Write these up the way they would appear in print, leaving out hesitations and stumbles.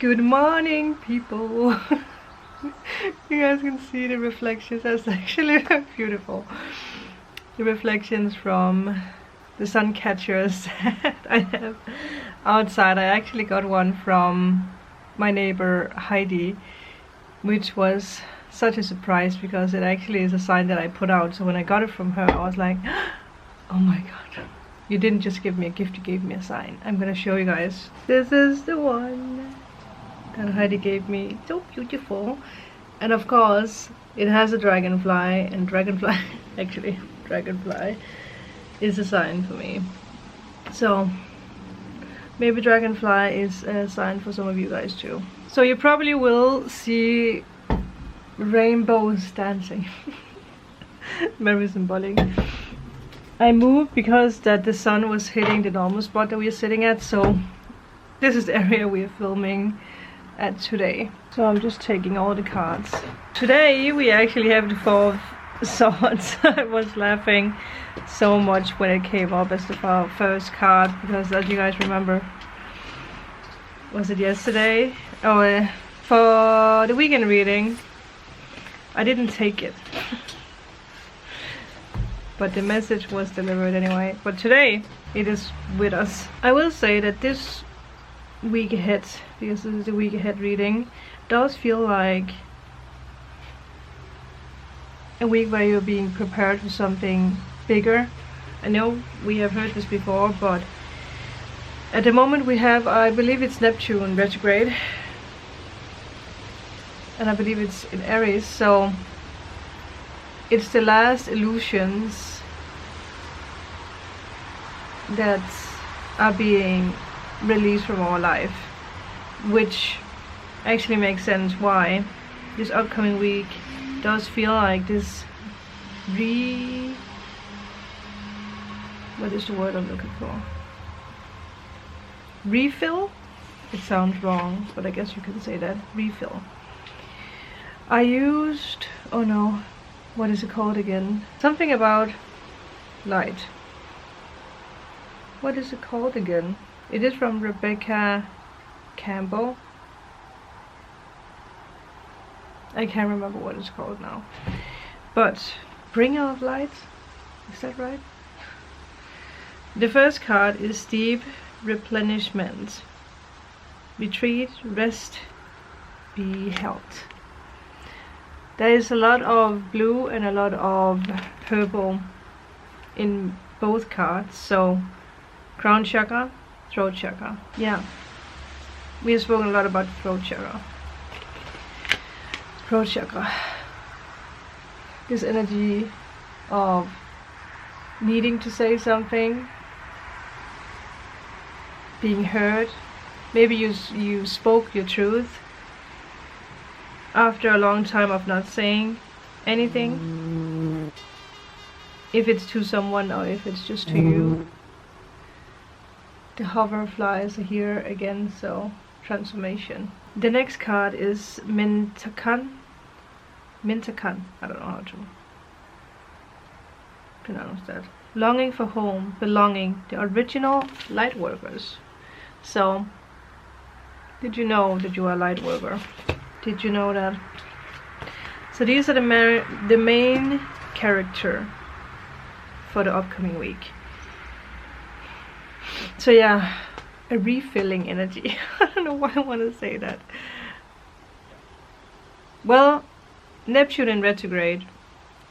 Good morning, people. You guys can see the reflections. That's actually beautiful. The reflections from the sun catchers that I have outside. I actually got one from my neighbor Heidi, which was such a surprise because it actually is a sign that I put out. So when I got it from her, I was like, oh my god, you didn't just give me a gift, you gave me a sign. I'm gonna show you guys. This is the one that Heidi gave me. So beautiful. And of course it has a dragonfly, and dragonfly actually dragonfly is a sign for me. So maybe dragonfly is a sign for some of you guys too. So you probably will see rainbows dancing. Very symbolic. I moved because that the sun was hitting the normal spot that we are sitting at, so this is the area we are filming at today. So I'm just taking all the cards. Today we actually have the Four of Swords. I was laughing so much when it came up as the first card, because as you guys remember, was it yesterday? Oh, for the weekend reading I didn't take it. But the message was delivered anyway. But today it is with us. I will say that this week ahead, because this is the week ahead reading, does feel like a week where you're being prepared for something bigger. I know we have heard this before, but at the moment we have, I believe it's Neptune retrograde, and I believe it's in Aries, so it's the last illusions that are being released from our life, which actually makes sense why this upcoming week does feel like this what is the word I'm looking for? Refill? It sounds wrong, but I guess you can say that. Refill. I used, oh no, what is it called again? Something about light. What is it called again? It is from Rebecca Campbell. I can't remember what it's called now. But bringer of light, is that right? The first card is deep replenishment. Retreat, rest, be held. There is a lot of blue and a lot of purple in both cards. So crown chakra, throat chakra. Yeah, we have spoken a lot about throat chakra. Throat chakra. This energy of needing to say something, being heard. Maybe you spoke your truth after a long time of not saying anything, if it's to someone or if it's just to you. The hoverflies are here again, so transformation. The next card is Mintakan. Mintakan, I don't know how to pronounce that. Longing for home, belonging, the original light workers. So, did you know that you are a light worker? Did you know that? So these are the main character for the upcoming week. So yeah, a refilling energy. I don't know why I want to say that. Well, Neptune in retrograde.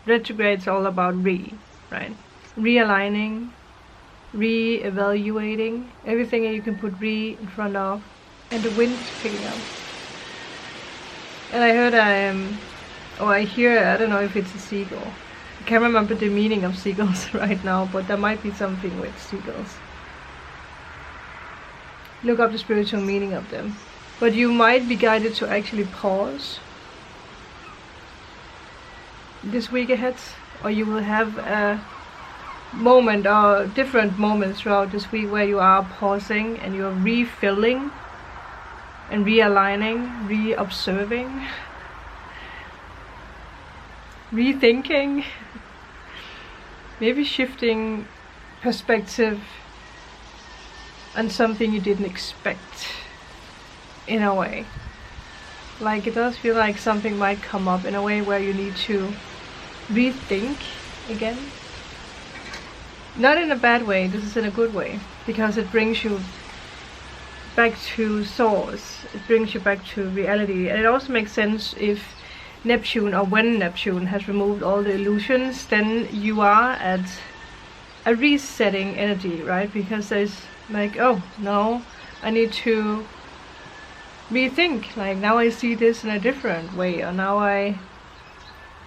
Retrograde's all about right? Realigning, re-evaluating, everything that you can put re in front of, and the wind's picking up. And I heard I hear, I don't know if it's a seagull. I can't remember the meaning of seagulls right now, but there might be something with seagulls. Look up the spiritual meaning of them. But you might be guided to actually pause this week ahead, or you will have a moment or different moments throughout this week where you are pausing and you are refilling and realigning, re-observing, rethinking, maybe shifting perspective on something you didn't expect. in a way. Like, it does feel like something might come up in a way where you need to rethink again. Not in a bad way, this is in a good way, because it brings you back to source, it brings you back to reality. And it also makes sense if Neptune, or when Neptune has removed all the illusions, then you are at a resetting energy, right? Because there's like, oh no, I need to rethink, like now I see this in a different way, or now I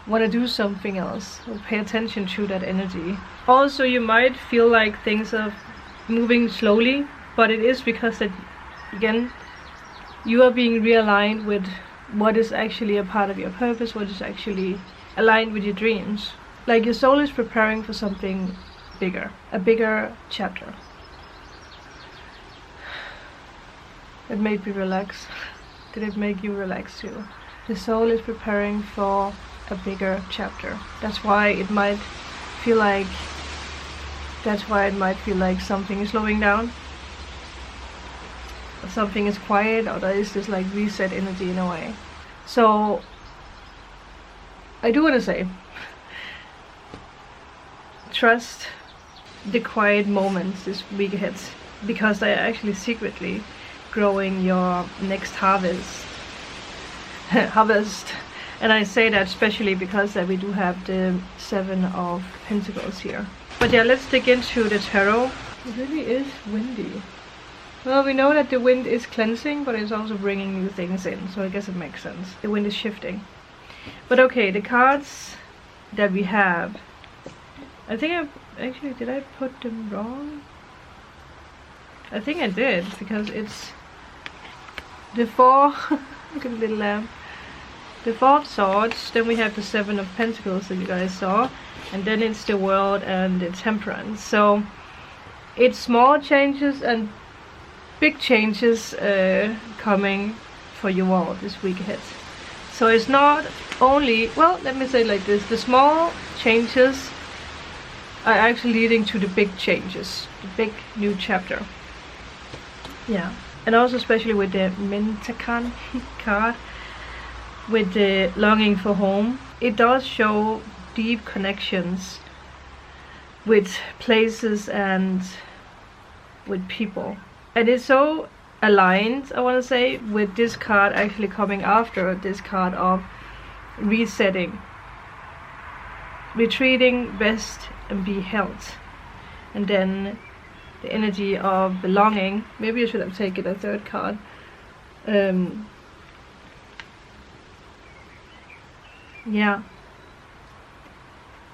want to do something else, or pay attention to that energy. Also, you might feel like things are moving slowly, but it is because that, again, you are being realigned with what is actually a part of your purpose, what is actually aligned with your dreams. Like, your soul is preparing for something bigger, a bigger chapter. It made me relax. Did it make you relax too? The soul is preparing for a bigger chapter. That's why it might feel like something is slowing down, or something is quiet, or there is this like reset energy in a way. So I do want to say, trust the quiet moments this week ahead, because they are actually secretly growing your next harvest. And I say that especially because we do have the 7 of Pentacles here. But yeah, let's dig into the tarot. It really is windy. Well, we know that the wind is cleansing, but it's also bringing new things in, so I guess it makes sense. The wind is shifting. But okay, the cards that we have, I think did I put them wrong? I think I did, because it's the 4, look at the little lamp. The 4 of Swords, then we have the 7 of Pentacles that you guys saw, and then it's the World and the Temperance. So it's small changes and big changes coming for you all this week ahead. So it's not only, well, let me say it like this, the small changes are actually leading to the big changes, the big new chapter. Yeah. And also especially with the Mentakan card, with the longing for home, it does show deep connections with places and with people. And it's so aligned, I want to say, with this card actually coming after this card of resetting, retreating, rest and be held. And then the energy of belonging. Maybe I should have taken a 3rd card. Yeah.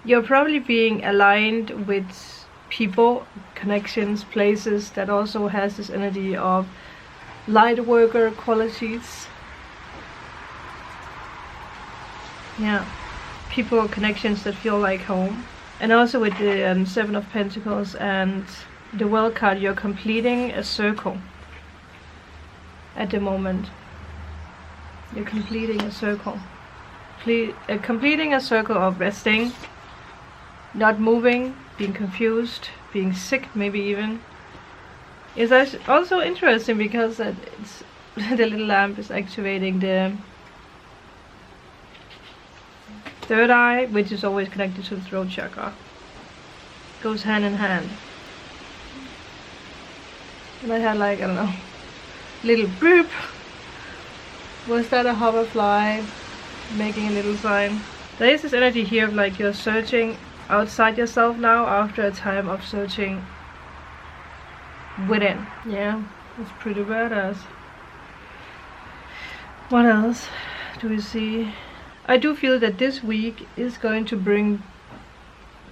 You're probably being aligned with people, connections, places that also has this energy of light worker qualities. Yeah. People, connections that feel like home. And also with the 7 of Pentacles and the World card, you're completing a circle at the moment. You're completing a circle. Completing a circle of resting, not moving, being confused, being sick maybe even. Is also interesting because it's the little lamp is activating the 3rd eye, which is always connected to the throat chakra. Goes hand in hand. And I had like, I don't know, little boop. Was that a hoverfly making a little sign? There is this energy here of like you're searching outside yourself now after a time of searching within. Yeah, it's pretty badass. What else do we see? I do feel that this week is going to bring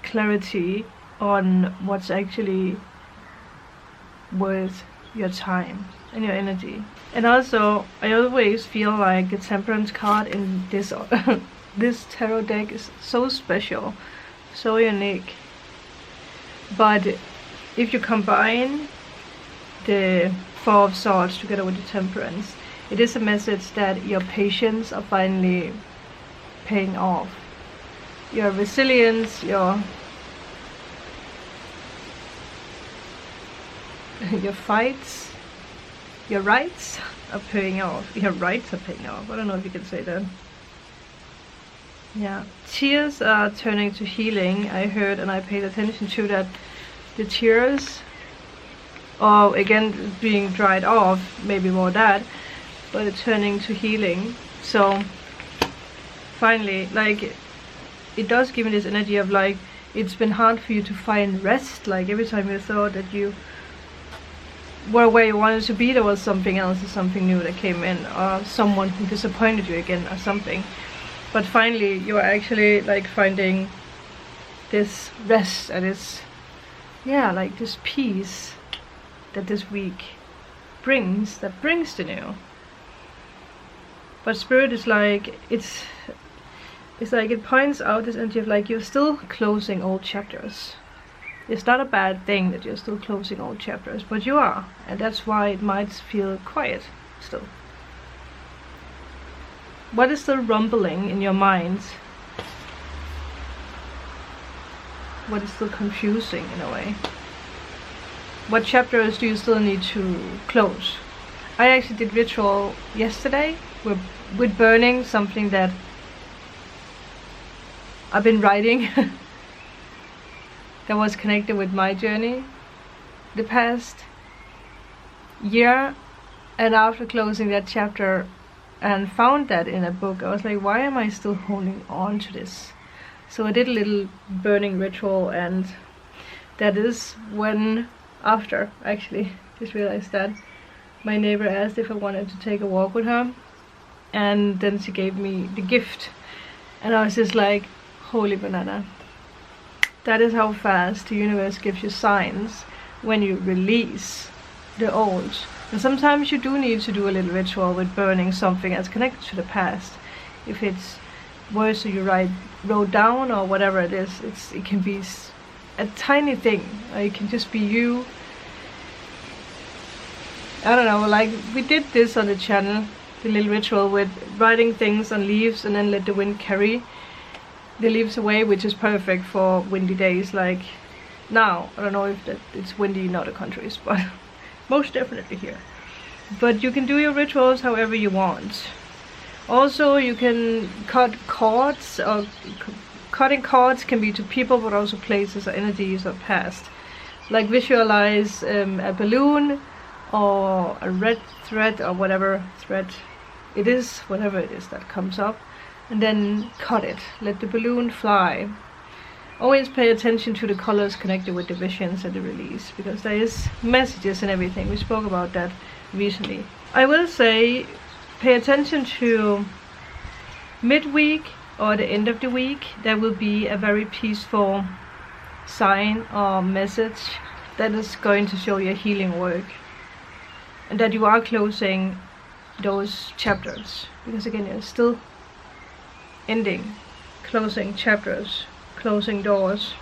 clarity on what's actually worth your time and your energy. And also, I always feel like the Temperance card in this this tarot deck is so special, so unique. But if you combine the 4 of Swords together with the Temperance, it is a message that your patience are finally paying off. Your resilience, your fights, your rights are paying off. Your rights are paying off. I don't know if you can say that. Yeah, tears are turning to healing. I heard and I paid attention to that. The tears are again being dried off, maybe more that, but it's turning to healing. So finally, like, it does give me this energy of like, it's been hard for you to find rest. Like every time you thought that you were where you wanted to be, there was something else or something new that came in, or someone who disappointed you again or something. But finally you are actually like finding this rest and this, yeah, like this peace that this week brings, that brings the new. But Spirit is like, it's like it points out this energy of like you're still closing old chapters. It's not a bad thing that you're still closing old chapters, but you are, and that's why it might feel quiet still. What is still rumbling in your mind? What is still confusing in a way? What chapters do you still need to close? I actually did ritual yesterday with burning something that I've been writing that was connected with my journey the past year. And after closing that chapter and found that in a book, I was like, why am I still holding on to this? So I did a little burning ritual, and that is when, after actually just realized that my neighbor asked if I wanted to take a walk with her, and then she gave me the gift, and I was just like, holy banana. That is how fast the universe gives you signs when you release the old. And sometimes you do need to do a little ritual with burning something that's connected to the past. If it's words that you wrote down or whatever it is, it can be a tiny thing, or it can just be you. I don't know, like we did this on the channel, the little ritual with writing things on leaves and then let the wind carry the leaves away, which is perfect for windy days like now. I don't know if it's windy in other countries, but most definitely here. But you can do your rituals however you want. Also, you can cut cords, or cutting cords can be to people, but also places or energies or past. Like visualize a balloon or a red thread or whatever thread it is, whatever it is that comes up, and then cut it. Let the balloon fly. Always pay attention to the colors connected with the visions and the release, because there is messages and everything. We spoke about that recently. I will say, pay attention to midweek or the end of the week. There will be a very peaceful sign or message that is going to show your healing work, and that you are closing those chapters, because again, you're still ending, closing chapters, closing doors.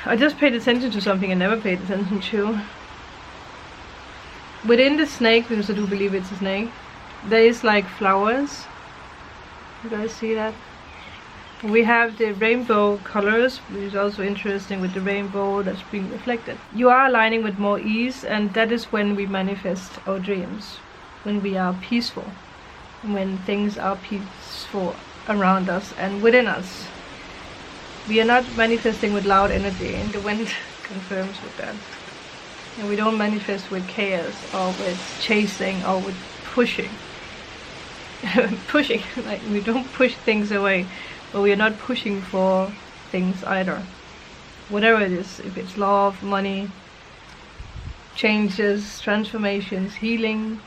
I just paid attention to something I never paid attention to. Within the snake, because I do believe it's a snake, there is like flowers. You guys see that? We have the rainbow colors, which is also interesting with the rainbow that's being reflected. You are aligning with more ease, and that is when we manifest our dreams. When we are peaceful. When things are peaceful around us and within us. We are not manifesting with loud energy, and the wind confirms with that. And we don't manifest with chaos or with chasing or with pushing. Pushing, like we don't push things away, but we are not pushing for things either. Whatever it is, if it's love, money, changes, transformations, healing,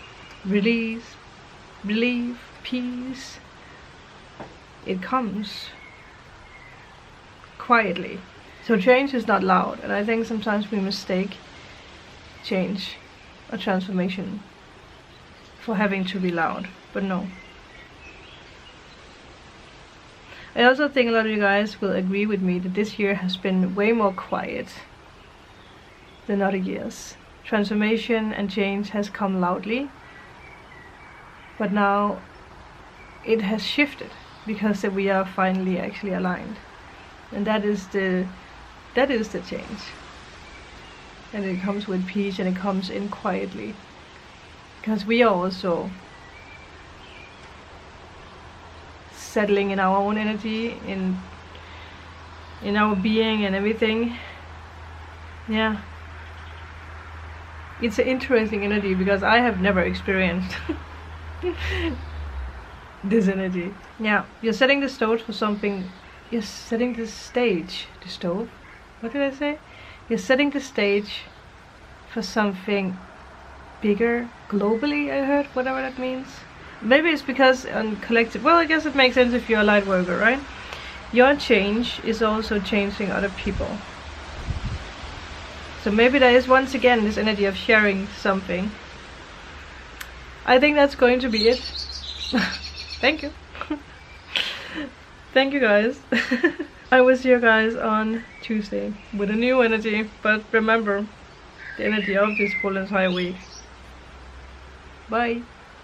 release, relief, peace, it comes quietly. So change is not loud, and I think sometimes we mistake change or transformation for having to be loud, but no. I also think a lot of you guys will agree with me that this year has been way more quiet than other years. Transformation and change has come loudly, but now it has shifted because we are finally actually aligned, and that is the change. and it comes with peace, and it comes in quietly, because we are also settling in our own energy, in our being and everything. Yeah, it's an interesting energy because I have never experienced this energy. Yeah, you're setting the stage for something. You're setting the stage. The stove? What did I say? You're setting the stage for something bigger globally, I heard, whatever that means. Maybe it's because on collective, well, I guess it makes sense if you're a light worker, right? Your change is also changing other people. So maybe there is once again this energy of sharing something. I think that's going to be it. Thank you. Thank you guys. I will see you guys on Tuesday with a new energy. But remember, the energy of this full entire week. Bye.